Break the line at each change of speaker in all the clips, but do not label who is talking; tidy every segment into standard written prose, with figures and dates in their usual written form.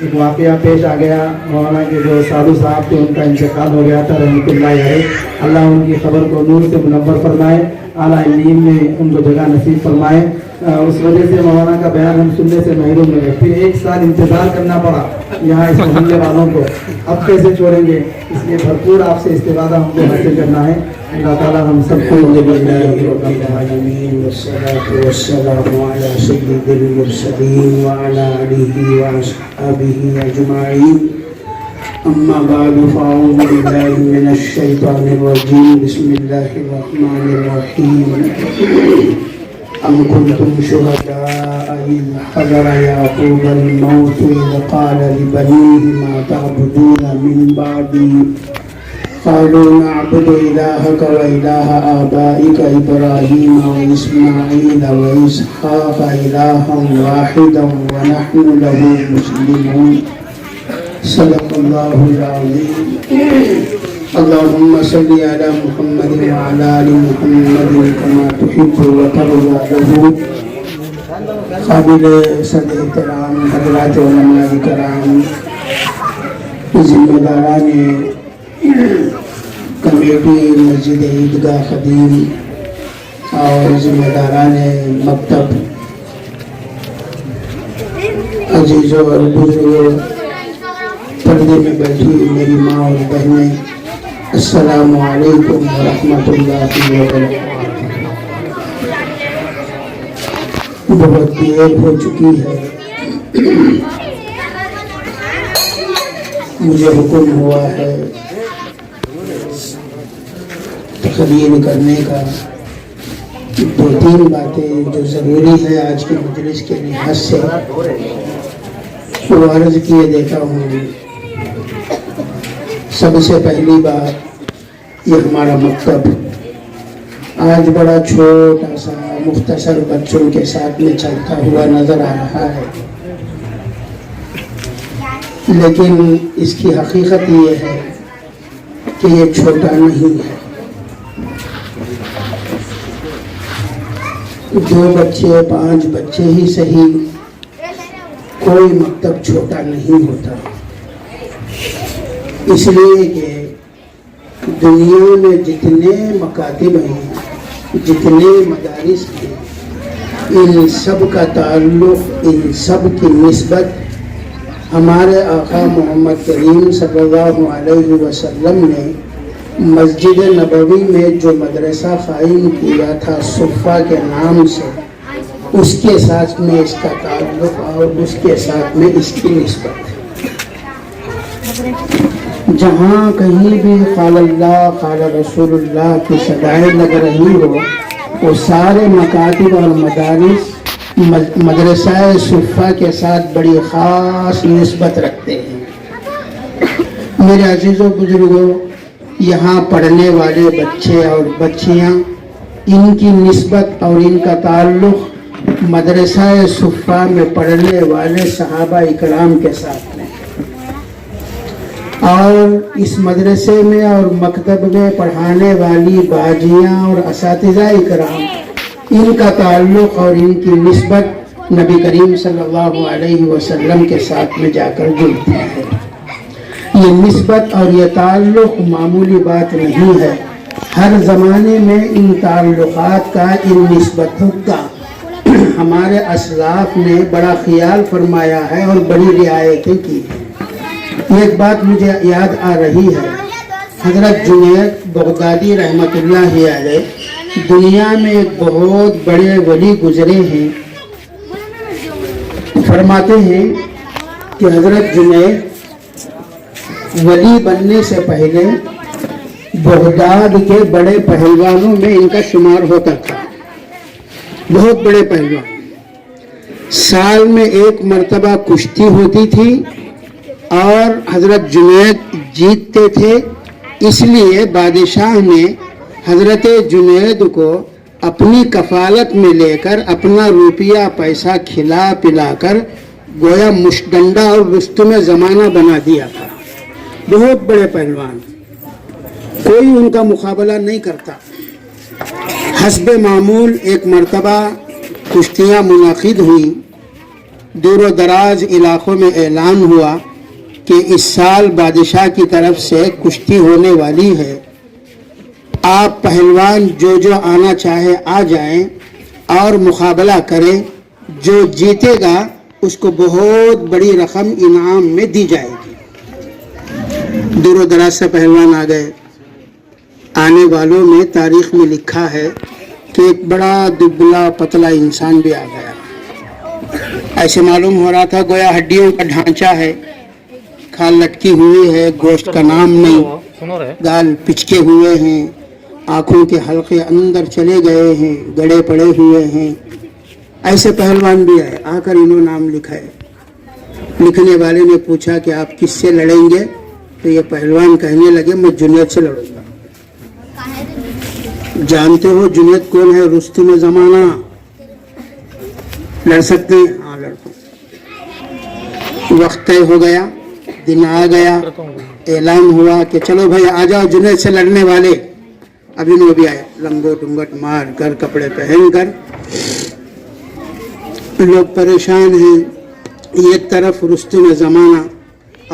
ایک واقعہ پیش آ گیا مولانا کے جو سادھو صاحب تھے ان کا انتقال ہو گیا تھا رحمۃ اللہ علیہ اللہ ان کی خبر کو نور سے منور فرمائے اعلیٰ علیم میں ان کو جگہ نصیب فرمائے اس وجہ سے مولانا کا بیان ہم سننے سے محروم رہے پھر ایک سال انتظار کرنا پڑا یہاں اس محلے والوں کو اب کیسے چھوڑیں گے اس لیے بھرپور آپ سے استفادہ ہم کو حاصل کرنا ہے اللہ تعالیٰ ہم سب کو
والصلاة والسلام على سيد المرسلين وعلى آله وأصحابه أجمعين أما بعد فأعوذ بالله من الشيطان الرجيم بسم الله الرحمن الرحيم أم كنتم شهداء إذ حضر يعقوب الموت إذ قال لبنيه ما تعبدون من بعدي قالوا نعبد إلهك وإله آبائك إبراهيم وإسماعيل وإسحاق إلها واحدا ونحن له مسلمون صدق الله العظيم اللهم صل على محمد وعلى آل محمد كما تحب وترضى له قابل صدر احترام حضرات علماء کرام ذمہ داران کمیٹی مسجد عیدگاہ خدیم اور ذمہ داران مکتب عزیزوں اور بزرگوں پردے میں بیٹھی میری ماں اور بہنیں السلام علیکم ورحمۃ اللہ وبرکاتہ بہت دیر ہو چکی ہے مجھے حکم ہوا ہے تقریر کرنے کا دو تین باتیں جو ضروری ہے آج کے مجلس کے لحاظ سے وہ عرض کیے دیتا ہوں سب سے پہلی بات یہ ہمارا مکتب آج بڑا چھوٹا سا مختصر بچوں کے ساتھ میں چلتا ہوا نظر آ رہا ہے لیکن اس کی حقیقت یہ ہے کہ یہ چھوٹا نہیں ہے 2 بچے 5 بچے ہی صحیح کوئی مکتب چھوٹا نہیں ہوتا اس لیے کہ دنیا میں جتنے مکاتب ہیں جتنے مدارس ہیں ان سب کا تعلق ان سب کی نسبت ہمارے آقا محمد کریم صلی اللہ علیہ وسلم نے مسجد نبوی میں جو مدرسہ قائم کیا تھا صفہ کے نام سے اس کے ساتھ میں اس کا تعلق اور اس کے ساتھ میں اس کی نسبت جہاں کہیں بھی قال اللہ قال رسول اللہ کی صدائیں لگ رہی ہو وہ سارے مکاتب اور مدارس مدرسہ صفہ کے ساتھ بڑی خاص نسبت رکھتے ہیں میرے عزیزوں بزرگوں یہاں پڑھنے والے بچے اور بچیاں ان کی نسبت اور ان کا تعلق مدرسہ صفہ میں پڑھنے والے صحابہ اکرام کے ساتھ میں اور اس مدرسے میں اور مکتب میں پڑھانے والی باجیاں اور اساتذہ اکرام ان کا تعلق اور ان کی نسبت نبی کریم صلی اللہ علیہ وسلم کے ساتھ میں جا کر جڑتی ہے یہ نسبت اور یہ تعلق معمولی بات نہیں ہے ہر زمانے میں ان تعلقات کا ان نسبتوں کا ہمارے اسلاف نے بڑا خیال فرمایا ہے اور بڑی رعایتیں کی ہیں ایک بات مجھے یاد آ رہی ہے حضرت جنید بغدادی رحمۃ اللہ علیہ دنیا میں ایک بہت بڑے ولی گزرے ہیں فرماتے ہیں کہ حضرت جنید ولی بننے سے پہلے بغداد کے بڑے پہلوانوں میں ان کا شمار ہوتا تھا بہت بڑے پہلوان سال میں 1 مرتبہ کشتی ہوتی تھی اور حضرت جنید جیتتے تھے اس لیے بادشاہ نے حضرت جنید کو اپنی کفالت میں لے کر اپنا روپیہ پیسہ کھلا پلا کر گویا مشگنڈا اور رستم زمانہ بنا دیا تھا بہت بڑے پہلوان کوئی ان کا مقابلہ نہیں کرتا حسب معمول ایک مرتبہ کشتیاں منعقد ہوئیں دور و دراز علاقوں میں اعلان ہوا کہ اس سال بادشاہ کی طرف سے کشتی ہونے والی ہے، آپ پہلوان جو آنا چاہے آ جائیں اور مقابلہ کریں، جو جیتے گا اس کو بہت بڑی رقم انعام میں دی جائے گی۔ دور و دراز سے پہلوان آ گئے۔ آنے والوں میں تاریخ میں لکھا ہے کہ ایک بڑا دبلا پتلا انسان بھی آ گیا۔ ایسے معلوم ہو رہا تھا گویا ہڈیوں کا ڈھانچہ ہے، کھال لٹکی ہوئی ہے، گوشت کا نام نہیں، گال پچکے ہوئے ہیں، آنکھوں کے حلقے اندر چلے گئے ہیں، گڑے پڑے ہوئے ہیں۔ ایسے پہلوان بھی آئے، آ کر انہوں نام لکھا ہے۔ لکھنے والے نے پوچھا کہ آپ کس سے لڑیں گے؟ تو یہ پہلوان کہنے لگے میں جنید سے لڑوں گا۔ جانتے ہو جنید کون ہے؟ رستم زمانہ۔ لڑ سکتے ہیں؟ ہاں لڑکوں۔ وقت طے ہو گیا، دن آ گیا، اعلان ہوا کہ چلو بھائی آ جاؤ جنید سے لڑنے والے۔ ابھی انہوں بھی آئے، لنگوٹ ڈنگٹ مار کر، کپڑے پہن کر۔ لوگ پریشان ہیں، ایک طرف رستم زمانہ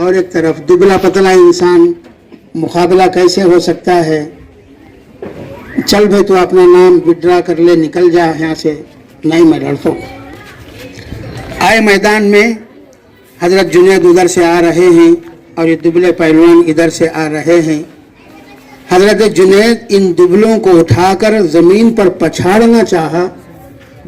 اور ایک طرف دبلا پتلا انسان، مقابلہ کیسے ہو سکتا ہے؟ چل بھائی تو اپنا نام وڈرا کر لے، نکل جا یہاں سے۔ نہیں میں لڑتا ہوں۔ آئے میدان میں، حضرت جنید ادھر سے آ رہے ہیں اور یہ دبلے پہلوان ادھر سے آ رہے ہیں۔ حضرت جنید ان دبلوں کو اٹھا کر زمین پر پچھاڑنا چاہا،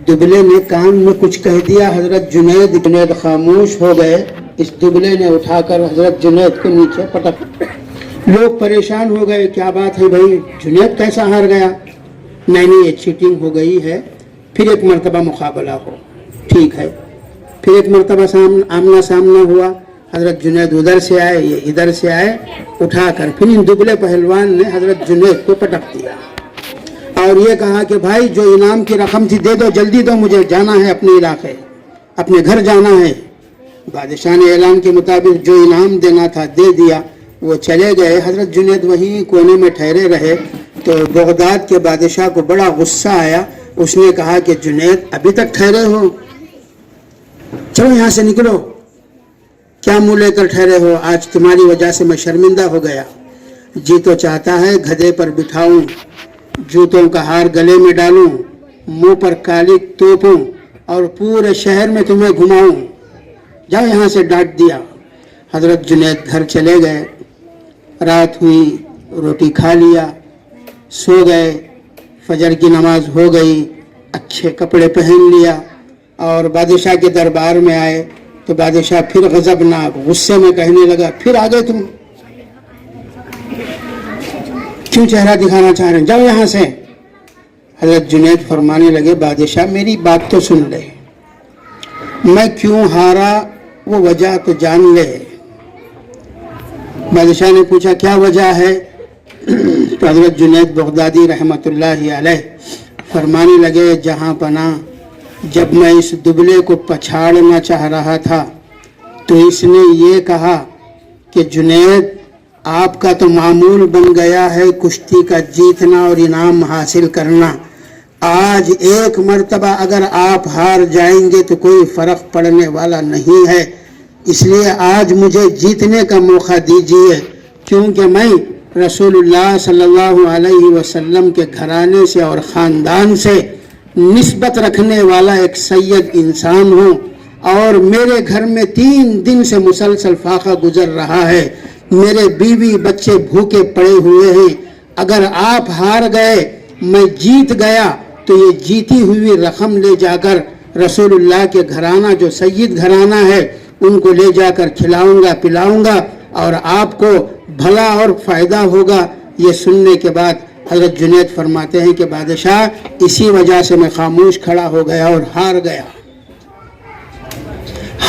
دبلے نے کان میں کچھ کہہ دیا، حضرت جنید خاموش ہو گئے۔ اس دبلے نے اٹھا کر حضرت جنید کو نیچے پٹک۔ لوگ پریشان ہو گئے، کیا بات ہے بھائی، جنید کیسا ہار گیا؟ نہیں یہ چیٹنگ ہو گئی ہے، پھر ایک مرتبہ مقابلہ ہو۔ ٹھیک ہے، پھر ایک مرتبہ آمنا سامنا ہوا۔ حضرت جنید ادھر سے آئے، یہ ادھر سے آئے، اٹھا کر پھر ان دبلے پہلوان نے حضرت جنید کو پٹک دیا اور یہ کہا کہ بھائی جو انعام کی رقم تھی دے دو، جلدی دو، مجھے جانا ہے اپنے علاقے، اپنے گھر جانا ہے۔ بادشاہ نے اعلان کے مطابق جو انعام دینا تھا دے دیا، وہ چلے گئے۔ حضرت جنید وہیں کونے میں ٹھہرے رہے تو بغداد کے بادشاہ کو بڑا غصہ آیا۔ اس نے کہا کہ جنید ابھی تک ٹھہرے ہو، چلو یہاں سے نکلو، کیا منہ لے کر ٹھہرے ہو؟ آج تمہاری وجہ سے میں شرمندہ ہو گیا۔ جی تو چاہتا ہے گدھے پر بٹھاؤں، جوتوں کا ہار گلے میں ڈالوں، منہ پر کالی توپوں اور پورے شہر میں تمہیں گھماؤں۔ جاؤ یہاں سے، ڈانٹ دیا۔ حضرت جنید گھر چلے گئے۔ رات ہوئی، روٹی کھا لیا، سو گئے۔ فجر کی نماز ہو گئی، اچھے کپڑے پہن لیا اور بادشاہ کے دربار میں آئے تو بادشاہ پھر غضبناک غصے میں کہنے لگا، پھر آ گئے تم، کیوں چہرہ دکھانا چاہ رہے ہیں؟ جاؤ یہاں سے۔ حضرت جنید فرمانے لگے، بادشاہ میری بات تو سن لے، میں کیوں ہارا وہ وجہ تو جان لے۔ بادشاہ نے پوچھا کیا وجہ ہے؟ تو حضرت جنید بغدادی رحمۃ اللہ علیہ فرمانے لگے، جہاں پناہ جب میں اس دبلے کو پچھاڑنا چاہ رہا تھا تو اس نے یہ کہا کہ جنید آپ کا تو معمول بن گیا ہے کشتی کا جیتنا اور انعام حاصل کرنا، آج ایک مرتبہ اگر آپ ہار جائیں گے تو کوئی فرق پڑنے والا نہیں ہے، اس لیے آج مجھے جیتنے کا موقع دیجیے، کیونکہ میں رسول اللہ صلی اللہ علیہ وسلم کے گھرانے سے اور خاندان سے نسبت رکھنے والا ایک سید انسان ہوں اور میرے گھر میں 3 دن سے مسلسل فاقہ گزر رہا ہے، میرے بیوی بچے بھوکے پڑے ہوئے ہیں، اگر آپ ہار گئے میں جیت گیا تو یہ جیتی ہوئی رقم لے جا کر رسول اللہ کے گھرانہ جو سید گھرانہ ہے ان کو لے جا کر کھلاؤں گا پلاؤں گا اور آپ کو بھلا اور فائدہ ہوگا۔ یہ سننے کے بعد حضرت جنید فرماتے ہیں کہ بادشاہ اسی وجہ سے میں خاموش کھڑا ہو گیا اور ہار گیا۔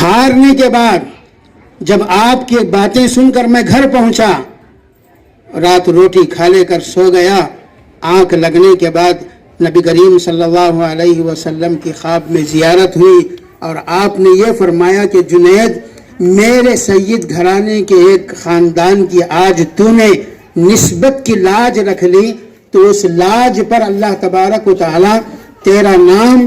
ہارنے کے بعد جب آپ کی باتیں سن کر میں گھر پہنچا، رات روٹی کھا لے کر سو گیا، آنکھ لگنے کے بعد نبی کریم صلی اللہ علیہ وسلم کی خواب میں زیارت ہوئی اور آپ نے یہ فرمایا کہ جنید میرے سید گھرانے کے ایک خاندان کی آج تو نے نسبت کی لاج رکھ لی تو اس لاج پر اللہ تبارک و تعالی تیرا نام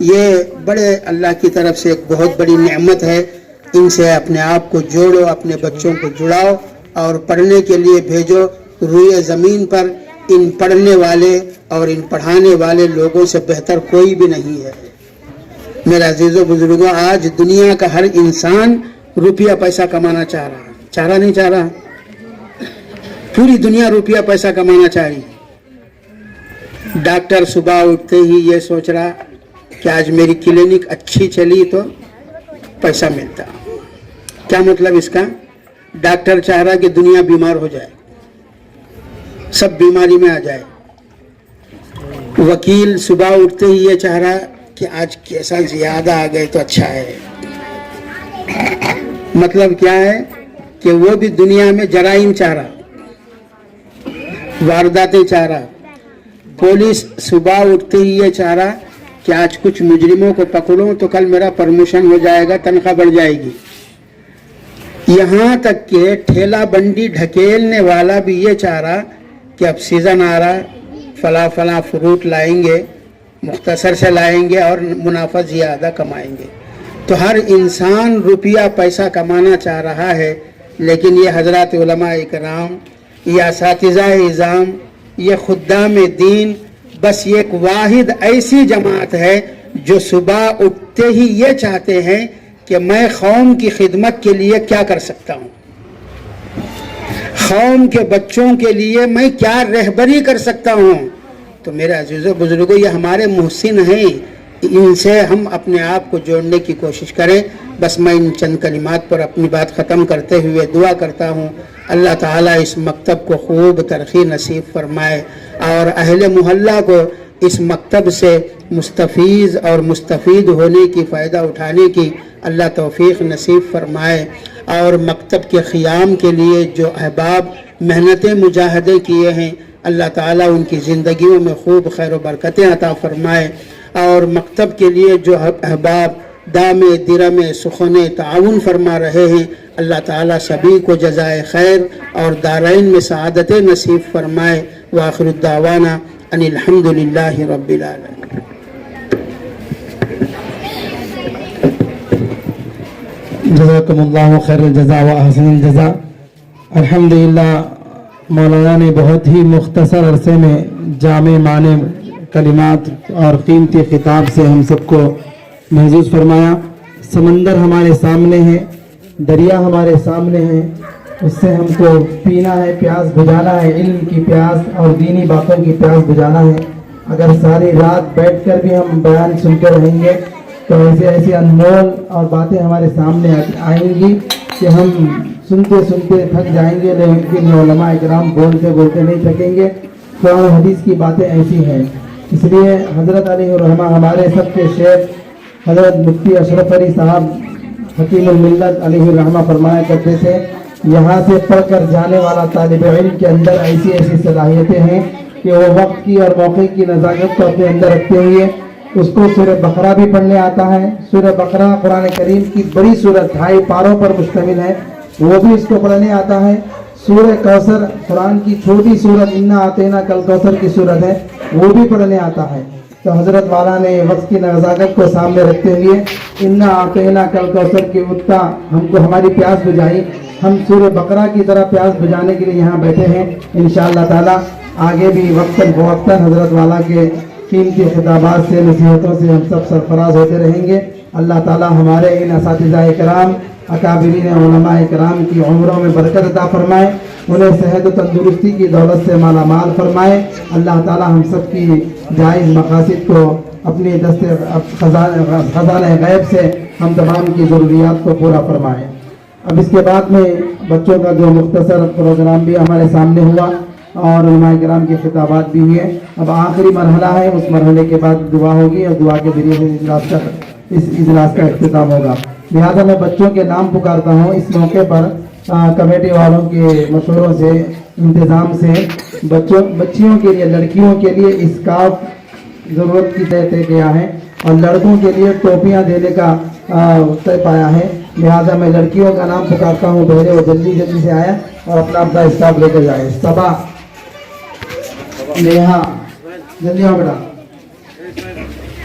یہ بڑے اللہ کی طرف سے ایک بہت بڑی نعمت ہے. ان سے اپنے آپ کو جوڑو، اپنے بچوں کو جڑاؤ اور پڑھنے کے لیے بھیجو. روئے زمین پر ان پڑھنے والے اور ان پڑھانے والے لوگوں سے بہتر کوئی بھی نہیں ہے. میرے عزیزوں بزرگوں، آج دنیا کا ہر انسان روپیہ پیسہ کمانا چاہ رہا ہے. چاہ رہا نہیں چاہ رہا؟ پوری دنیا روپیہ پیسہ کمانا چاہ رہی. ڈاکٹر صبح اٹھتے ہی یہ سوچ رہا کہ آج میری کلینک اچھی چلی تو پیسہ ملتا. کیا مطلب اس کا؟ ڈاکٹر چاہ رہا کہ دنیا بیمار ہو جائے، سب بیماری میں آ جائے. وکیل صبح اٹھتے ہی یہ چاہ رہا کہ آج کیسا زیادہ آ گئے تو اچھا ہے. مطلب کیا ہے کہ وہ بھی دنیا میں جرائم چاہ رہا، وارداتیں چاہ رہا. پولیس صبح اٹھتے ہی یہ چاہ رہا کہ آج کچھ مجرموں کو پکڑوں تو کل میرا پرموشن ہو جائے گا، تنخواہ بڑھ جائے گی. یہاں تک کہ ٹھیلا بنڈی ڈھکیلنے والا بھی یہ چاہ رہا کہ اب سیزن آ رہا، فلاں فلاں فروٹ لائیں گے، مختصر سے لائیں گے اور منافع زیادہ کمائیں گے. تو ہر انسان روپیہ پیسہ کمانا چاہ رہا ہے. لیکن یہ حضرات علماء اکرام، یہ اساتذہ اعظام، یہ خدام دین، بس یہ ایک واحد ایسی جماعت ہے جو صبح اٹھتے ہی یہ چاہتے ہیں کہ میں قوم کی خدمت کے لیے کیا کر سکتا ہوں، قوم کے بچوں کے لیے میں کیا رہبری کر سکتا ہوں. تو میرے عزیزوں بزرگوں، یہ ہمارے محسن ہیں، ان سے ہم اپنے آپ کو جوڑنے کی کوشش کریں. بس میں ان چند کلمات پر اپنی بات ختم کرتے ہوئے دعا کرتا ہوں اللہ تعالیٰ اس مکتب کو خوب ترقی نصیب فرمائے اور اہل محلہ کو اس مکتب سے مستفیض اور مستفید ہونے کی، فائدہ اٹھانے کی اللہ توفیق نصیب فرمائے. اور مکتب کے قیام کے لیے جو احباب محنتیں مجاہدے کیے ہیں، اللہ تعالیٰ ان کی زندگیوں میں خوب خیر و برکتیں عطا فرمائے. اور مکتب کے لیے جو احباب دامے درمے سخنے تعاون فرما رہے ہیں، اللہ تعالیٰ سبھی کو جزائے خیر اور دارین میں سعادت نصیب فرمائے. وآخر الدعوانا ان الحمد للہ رب العالمین.
جزاکم اللہ خیر الجزا و احسن الجزا. الحمدللہ مولانا نے بہت ہی مختصر عرصے میں جامع معنی کلمات اور قیمتی خطاب سے ہم سب کو محظوظ فرمایا. سمندر ہمارے سامنے ہے، دریا ہمارے سامنے ہے، اس سے ہم کو پینا ہے، پیاس بجھانا ہے، علم کی پیاس اور دینی باتوں کی پیاس بجھانا ہے. اگر ساری رات بیٹھ کر بھی ہم بیان سنتے رہیں گے تو ایسی ایسی انمول اور باتیں ہمارے سامنے آئیں گی کہ ہم سنتے سنتے تھک جائیں گے، لیکن علماء اکرام بولتے بولتے نہیں تھکیں گے. قرآن حدیث کی باتیں ایسی ہیں. اس لیے حضرت علیہ الرحمہ ہمارے سب کے شیخ حضرت مفتی اشرف علی صاحب حکیم الملت علیہ الرحمہ فرمایا کرتے تھے، یہاں سے پڑھ کر جانے والا طالب علم کے اندر ایسی ایسی صلاحیتیں ہیں کہ وہ وقت کی اور موقع کی نزاکت کو اپنے اندر رکھتے ہوئے اس کو سورہ بقرہ بھی پڑھنے آتا ہے. سورہ بقرہ قرآن کریم کی بڑی سورت 2.5 پاروں پر مشتمل ہے، وہ بھی اس کو پڑھنے آتا ہے. سورہ کوثر قرآن کی چھوٹی سورت انا اعطینا کل کوثر کی سورت ہے، وہ بھی پڑھنے آتا ہے. تو حضرت والا نے وقت کی نزاکت کو سامنے رکھتے ہوئے انا اعطینا کل کوثر کی اتنا ہم کو ہماری پیاس بجھائی. ہم سورہ بقرہ کی طرح پیاس بجھانے کے لیے یہاں بیٹھے ہیں. انشاءاللہ تعالی آگے بھی وقتاً فوقتاً حضرت والا کے قیمتی خطابات سے، نصیحتوں سے ہم سب سرفراز ہوتے رہیں گے. اللہ تعالی ہمارے ان اساتذہ کرام، اکابرین علماء کرام کی عمروں میں برکت عطا فرمائے، انہیں صحت و تندرستی کی دولت سے مالا مال فرمائے. اللہ تعالی ہم سب کی جائز مقاصد کو اپنی دست خزانہ غیب سے ہم تمام کی ضروریات کو پورا فرمائے. اب اس کے بعد میں بچوں کا جو مختصر پروگرام بھی ہمارے سامنے ہوا اور علماء کرام کے خطابات بھی ہوئے. اب آخری مرحلہ ہے، اس مرحلے کے بعد دعا ہوگی اور دعا کے ذریعے سے اس اجلاس کا اختتام ہوگا. لہٰذا میں بچوں کے نام پکارتا ہوں. اس موقع پر کمیٹی والوں کے مشوروں سے، انتظام سے بچیوں کے لیے، لڑکیوں کے لیے اسکارف ضرورت کی طے کیا ہے اور لڑکوں کے لیے ٹوپیاں دینے کا طے پایا ہے. لہٰذا میں لڑکیوں کا نام پکارتا ہوں. پہلے وہ جلدی سے آیا اور اپنا اسکارف لے کر جائے. صبا، نیہا، جلدی آؤ بیٹا.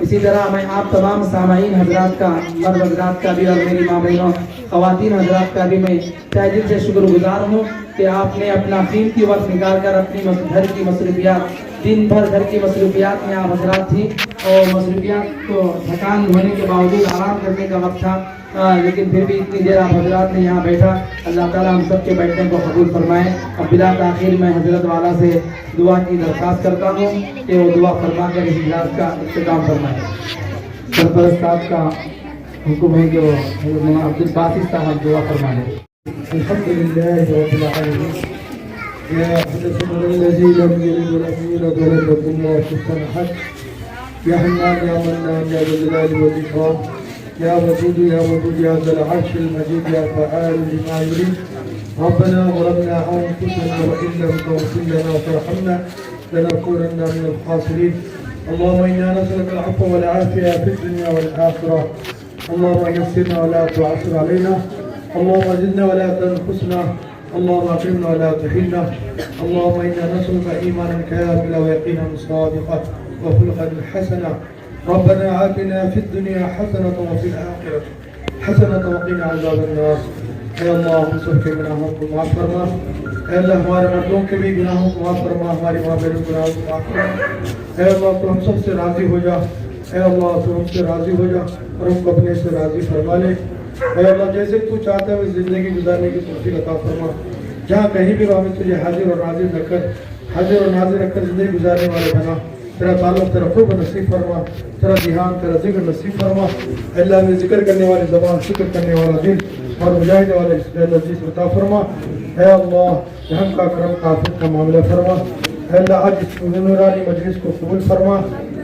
اسی طرح میں آپ تمام سامعین حضرات کا، مرد حضرات کا بھی اور میری ماں بہنوں خواتین حضرات کا بھی میں تہ دل سے شکر گزار ہوں کہ آپ نے اپنا قیمتی وقت نکال کر اپنی گھر کی مصروفیات، دن بھر گھر کی مصروفیات میں آپ حضرات تھی اور مصروفیات کو تھکان ہونے کے باوجود آرام کرنے کا وقت تھا، لیکن پھر بھی اتنی دیر آپ حضرات نے یہاں بیٹھا۔ اللہ تعالیٰ ہم سب کے بیٹھنے کو قبول فرمائے۔ اب بلا تاخیر میں حضرت والا سے دعا کی درخواست کرتا ہوں کہ وہ دعا فرما کر اس اجلاس کا اختتام فرمائے۔ سرپرست صاحب کا حکم ہے کہ وہ حضرت عبدالباسط صاحب دعا فرمائیں۔
الحمد لله رب العالمين يا حدثنا الذي لم يلد ولم يولد ولم يكن له كفوا احد يا حنان يا منان يا ذا الجلال والاكرام يا ودود يا ودود يا ذا العرش المجيد يا فعال لما يريد ربنا ظلمنا انفسنا وان لم تغفر لنا وترحمنا لنكونن من الخاسرين اللهم انا نسالك العفو والعافيه في الدنيا والاخره اللهم يسرنا ولا تعسر علينا اللهم زدنا ولا تنقصنا اللهم اكرمنا ولا تهنا اللهم انا نسالك ايمانا كاملا ويقينا صادقا وخلقا حسنا ربنا آتنا في الدنيا حسنة وفي الآخرة حسنة وقنا عذاب النار اے اللہ ہم سب کے گناہوں کو معاف فرما، اے اللہ ہمارے مردوں کے بھی گناہوں کو معاف فرما، ہماری ماں بہنوں کے گناہوں کو معاف فرما، اے اللہ تو ہم سب سے راضی ہو جا، اے اللہ تو ہم سے راضی ہو جا اور ہم کو اپنے سے راضی فرما لے، اے اللہ جیسے تو چاہتا ہے اس زندگی گزارنے کی توفیق عطا فرما، جہاں کہیں بھی ہمیں تجھے حاضر اور ناظر رکھ کر زندگی گزارنے والے بنا، تیرا تعلق تیرا قرب نصیب فرما، تیرا دھیان تیرا ذکر نصیب فرما، اے اللہ ہمیں ذکر کرنے والی زبان، شکر کرنے والا دل اور مجاہدے والے استعداد عزیز عطا فرما، اے اللہ رحم کا کرم کا عافیت کا معاملہ فرما، اے اللہ آج اس نورانی مجلس کو قبول فرما،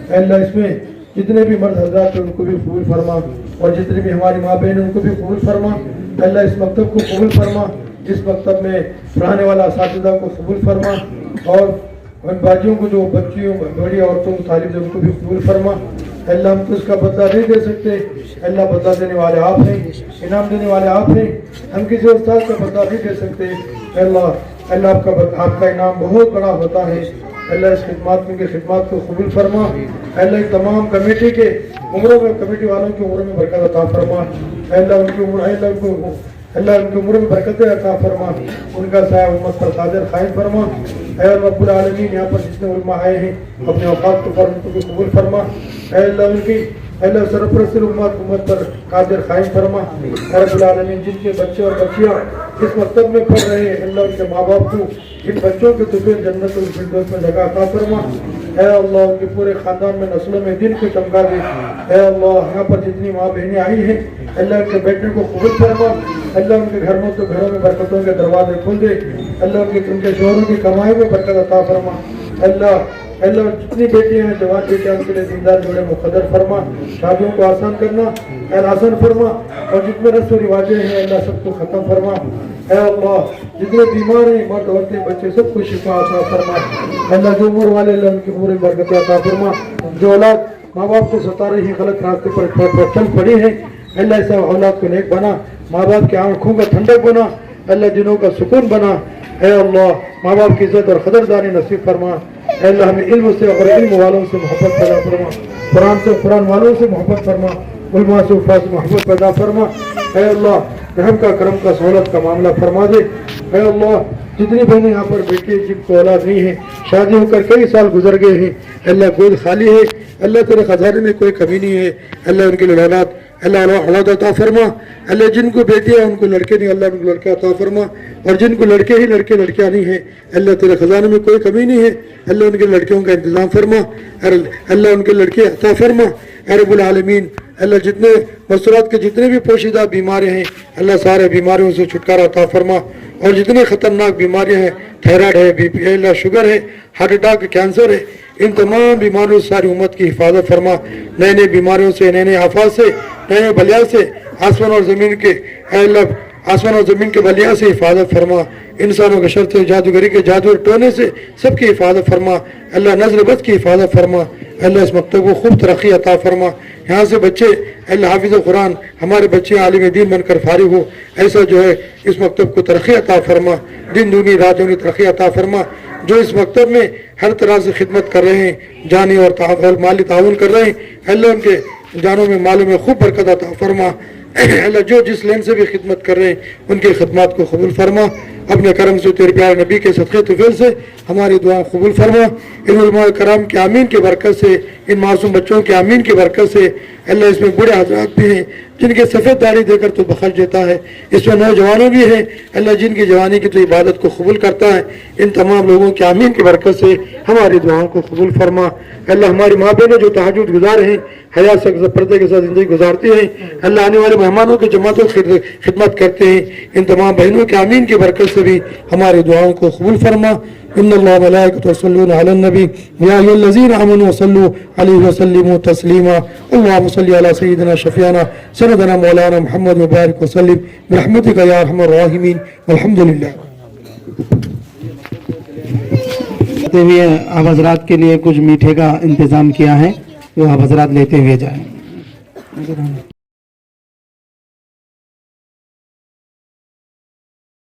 اے اللہ اس میں جتنے بھی مرد حضرات ہیں ان کو بھی قبول فرما اور جتنے بھی ہماری ماں بہن ہیں ان کو بھی قبول فرما، اے اللہ اس مکتب کو قبول فرما، اس مکتب میں پڑھانے والا اساتذہ کو قبول فرما اور ان باجیوں کو جو بچیوں بڑی عورتوں کو تعلیم دے ان کو بھی قبول فرما، اے اللہ ہم تو اس کا بدلہ نہیں دے سکتے، اے اللہ بدلہ دینے والے آپ ہیں، انعام دینے والے آپ ہیں، ہم کسی استاد کا بدلہ نہیں دے سکتے، اے اللہ آپ کا انعام بہت بڑا ہوتا ہے، اے اللہ اس خدمات کو قبول فرما، اے اللہ تمام کمیٹی کے عمروں میں، کمیٹی والوں کی عمروں میں برکت عطا فرما، اے اللہ ان کی عمر میں برکتیں عطا فرما، ان کا سایہ امت پر قادر قائم فرما، اے اللہ رب العالمین یہاں پر جتنے علماء آئے ہیں اپنے اوقات کو ان کو بھی قبول فرما، اے اللہ سرپرست امت پر قادر قائم فرما، اے رب العالمین جن کے بچے اور بچیاں اس مکتب میں پڑھ رہے ہیں اللہ ان کے ماں باپ کو ان بچوں کے طفیل جنت الفردوس میں جگہ عطا فرما، اے اللہ ان کے پورے خاندان میں نسلوں میں دن کو چمکا دے، اے اللہ یہاں پر جتنی ماں بہنیں آئی ہیں اللہ ان کے بیٹھنے کو قبول فرما، اللہ ان کے گھروں میں برکتوں کے دروازے کھول دے، اللہ ان کے شوہروں کی کمائی میں برکت عطا فرما، اللہ جتنی بیٹیاں ہیں جوان بیٹیاں ان کے لیے دیندار جوڑے مقدر فرما، شادیوں کو آسان کرنا آسان فرما اور جتنے رسم و رواجیں ہیں اللہ سب کو ختم فرما، اے اللہ جتنے بیمار ہیں مرد عورتیں بچے سب کو شفا عطا فرما، اللہ جو عمر والے اللہ ان کی عمر میں برکت عطا فرما، جو اولاد ماں باپ کو ستا رہی ہیں غلط راستے پر چل پڑی ہیں اللہ ایسا اولاد کو نیک بنا، ماں باپ کی آنکھوں کا ٹھنڈک بنا، اللہ دنوں کا سکون بنا، اے اللہ ماں باپ کی عزت اور قدردانی نصیب فرما، اے اللہ ہمیں علم سے اور علم والوں سے محبت پیدا فرما، قرآن سے قرآن والوں سے محبت فرما، علماء سے عفاظ سے محبت پیدا فرما، اے اللہ رحم کا کرم کا سہولت کا معاملہ فرما دے، اے اللہ جتنی بہنیں یہاں پر بیٹھی جن کو اولاد نہیں ہے شادی ہو کر کئی سال گزر گئے ہیں اللہ گود خالی ہے اللہ تیرے خزانے میں کوئی کمی نہیں ہے اللہ ان کے لیے اولاد اللہ اولاد عطا فرما، اللہ جن کو بیٹے ہیں ان کو لڑکے نہیں اللہ ان کو لڑکے عطا فرما اور جن کو لڑکے ہی لڑکے لڑکیاں نہیں ہیں اللہ تیرے خزانے میں کوئی کمی نہیں ہے اللہ ان کے لڑکیوں کا انتظام فرما، اللہ ان کے لڑکے عطا فرما، اے رب العالمین اللہ جتنے مسئلات کے جتنے بھی پوشیدہ بیماریاں ہیں اللہ سارے بیماریوں سے چھٹکارا عطا فرما اور جتنے خطرناک بیماریاں ہیں تھائرائڈ ہے بی پی ہے اللہ شوگر ہے ہارٹ اٹیک کینسر ہے ان تمام بیماریوں سے ساری امت کی حفاظت فرما، نئے نئے بیماریوں سے نئے نئے آفات سے نئے نئے بلیات سے آسمان اور زمین کے اے اللہ آسمان اور زمین کے بلیات سے حفاظت فرما، انسانوں کے شر سے جادوگری کے جادو ٹونے سے سب کی حفاظت فرما، اللہ نظر بد کی حفاظت فرما، اللہ اس مکتب کو خوب ترقی عطا فرما، یہاں سے بچے اللہ حافظ قرآن ہمارے بچے عالم دین بن کر فارغ ہو ایسا جو ہے اس مکتب کو ترقی عطا فرما، دن دنی رات دنی ترقی عطا فرما، جو اس مکتب میں ہر طرح سے خدمت کر رہے ہیں، جانی اور مالی تعاون کر رہے ہیں، اللہ ان کے جانوں میں مالوں میں خوب برکت عطا فرما۔ اللہ جو جس لین سے بھی خدمت کر رہے ہیں ان کی خدمات کو قبول فرما، اپنے کرم سے تیرے پیارے نبی کے صدقے طفیل سے ہماری دعا قبول فرما، ان علماء کرام کے آمین کی برکت سے، ان معصوم بچوں کے آمین کی برکت سے۔ اللہ اس میں بوڑھے حضرات بھی ہیں جن کی سفید داڑھی دے کر تو بخش دیتا ہے، اس میں نوجوانوں بھی ہیں اللہ جن کی جوانی کی تو عبادت کو قبول کرتا ہے، ان تمام لوگوں کے آمین کی برکت سے ہماری دعاؤں کو قبول فرما۔ اللہ ہماری ماں بہنیں جو تہجد گزار ہیں، حیا سے پردے کے ساتھ زندگی گزارتی ہیں، اللہ آنے والے مہمانوں کی جماعتوں کی خدمت کرتے ہیں، ان تمام بہنوں کے آمین کی برکت سے بھی ہماری دعاؤں کو قبول فرما۔ ان اللہ وملائکتہ یصلون علی النبی یا ایھا الذین آمنوا صلوا علیہ وسلموا تسلیما اللهم صل علی سیدنا شفیعنا سندنا مولانا محمد وبارک وسلم برحمتک یا ارحم الراحمین والحمد للہ۔
ہوئے آپ حضرات کے لیے کچھ میٹھے کا انتظام کیا ہے، وہ آپ حضرات لیتے ہوئے جائیں۔